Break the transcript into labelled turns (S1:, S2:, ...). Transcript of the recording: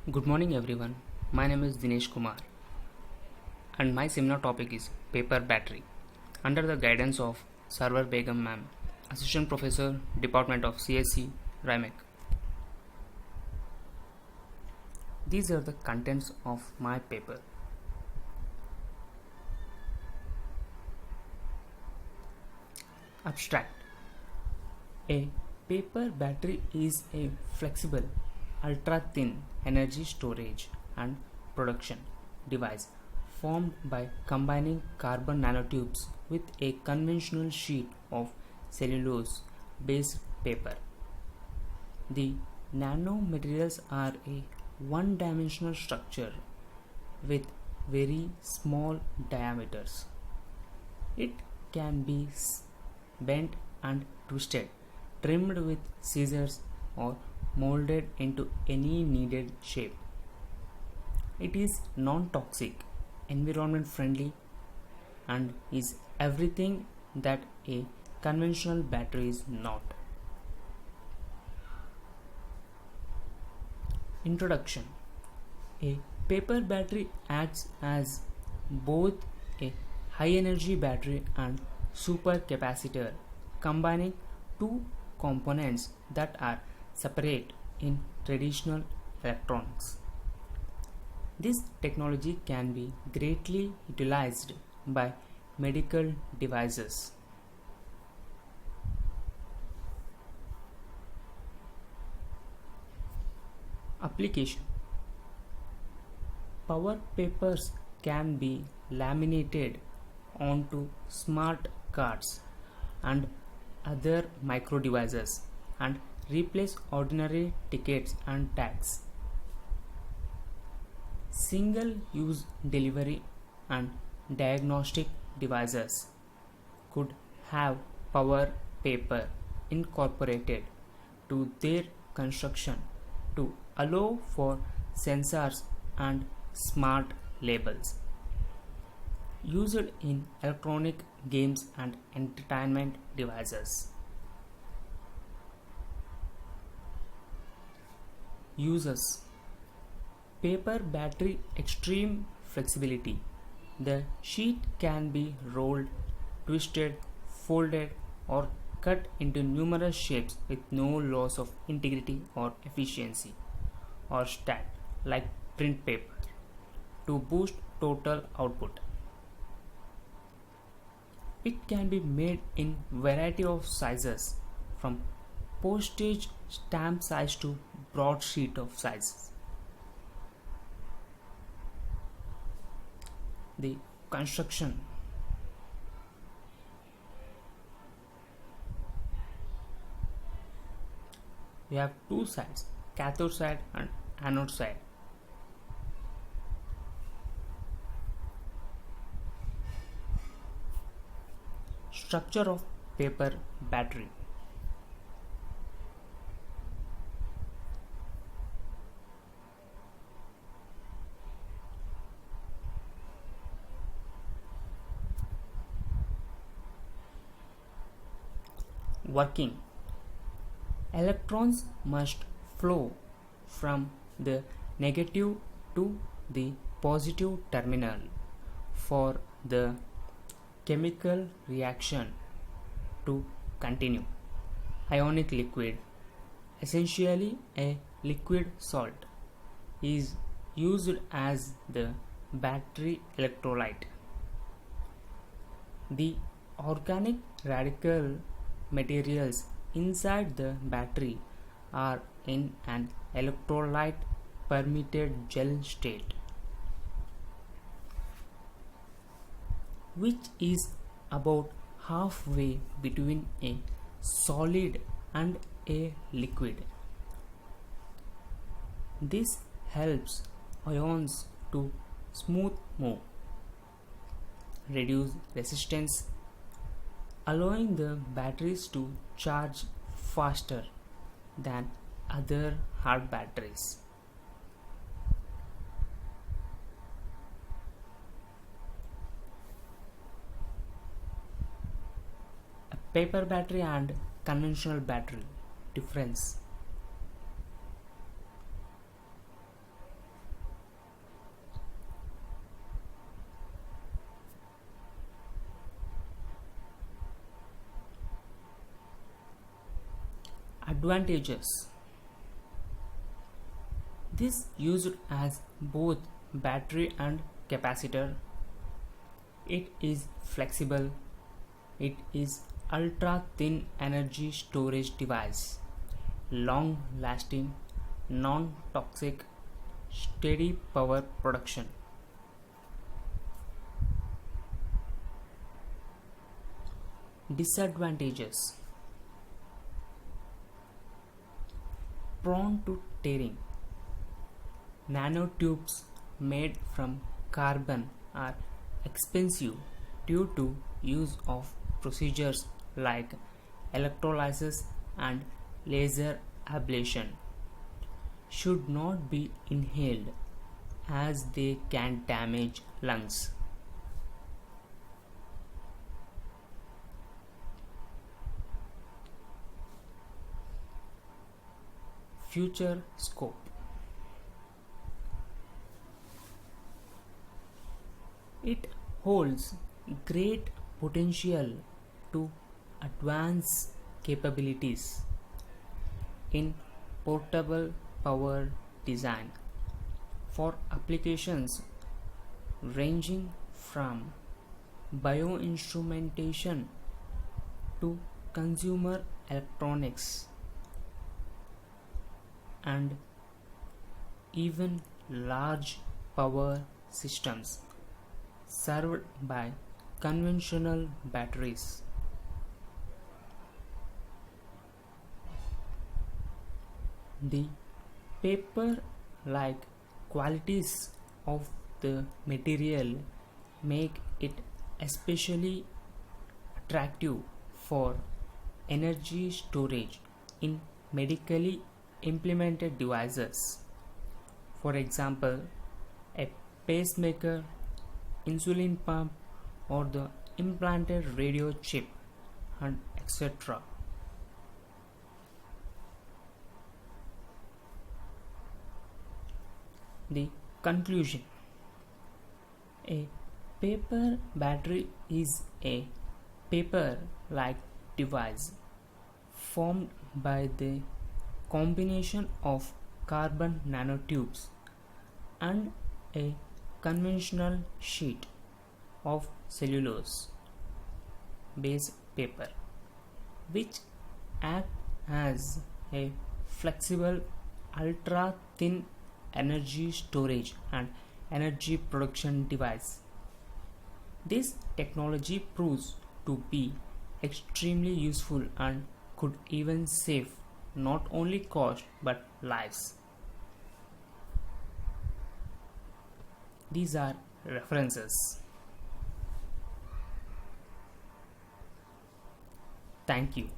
S1: Good morning everyone. My name is Dinesh Kumar and my seminar topic is paper battery under the guidance of Sarwar Begum ma'am, Assistant Professor, Department of CSC, RIMEC. These are the contents of my paper. Abstract. A paper battery is a flexible, ultra thin energy storage and production device formed by combining carbon nanotubes with a conventional sheet of cellulose based paper. The nanomaterials are a one dimensional structure with very small diameters. It can be bent and twisted, trimmed with scissors, or molded into any needed shape. It is non toxic, environment friendly, and is everything that a conventional battery is not. Introduction. A paper battery acts as both a high energy battery and supercapacitor, combining two components that are separate in traditional electronics. This technology can be greatly utilized by medical devices. Application. Power papers can be laminated onto smart cards and other micro devices and replace ordinary tickets and tags. Single use delivery and diagnostic devices could have power paper incorporated to their construction to allow for sensors and smart labels used in electronic games and entertainment devices. Uses. Paper battery extreme flexibility. The sheet can be rolled, twisted, folded, or cut into numerous shapes with no loss of integrity or efficiency, or stacked like print paper to boost total output. It can be made in variety of sizes from postage stamp size to broadsheet of sizes. The construction. We have two sides, cathode side and anode side. Structure of paper battery. Working. Electrons must flow from the negative to the positive terminal for the chemical reaction to continue. Ionic liquid, essentially a liquid salt, is used as the battery electrolyte. The organic radical materials inside the battery are in an electrolyte permeated gel state, which is about halfway between a solid and a liquid. This helps ions to smooth move, reduce resistance, allowing the batteries to charge faster than other hard batteries. A paper battery and conventional battery difference. Advantages: this used as both battery and capacitor. It is flexible. It is ultra thin energy storage device, long lasting, non toxic, steady power production. Disadvantages: prone to tearing. Nanotubes made from carbon are expensive due to use of procedures like electrolysis and laser ablation. Should not be inhaled as they can damage lungs. Future scope: it holds great potential to advance capabilities in portable power design for applications ranging from bioinstrumentation to consumer electronics and even large power systems served by conventional batteries. The paper like qualities of the material make it especially attractive for energy storage in medically implemented devices. For example, a pacemaker, insulin pump, or the implanted radio chip, and etc. The conclusion: a paper battery is a paper like device formed by the combination of carbon nanotubes and a conventional sheet of cellulose based paper, which act as a flexible ultra thin energy storage and energy production device. This technology proves to be extremely useful and could even save not only cost but lives. These are references. Thank you.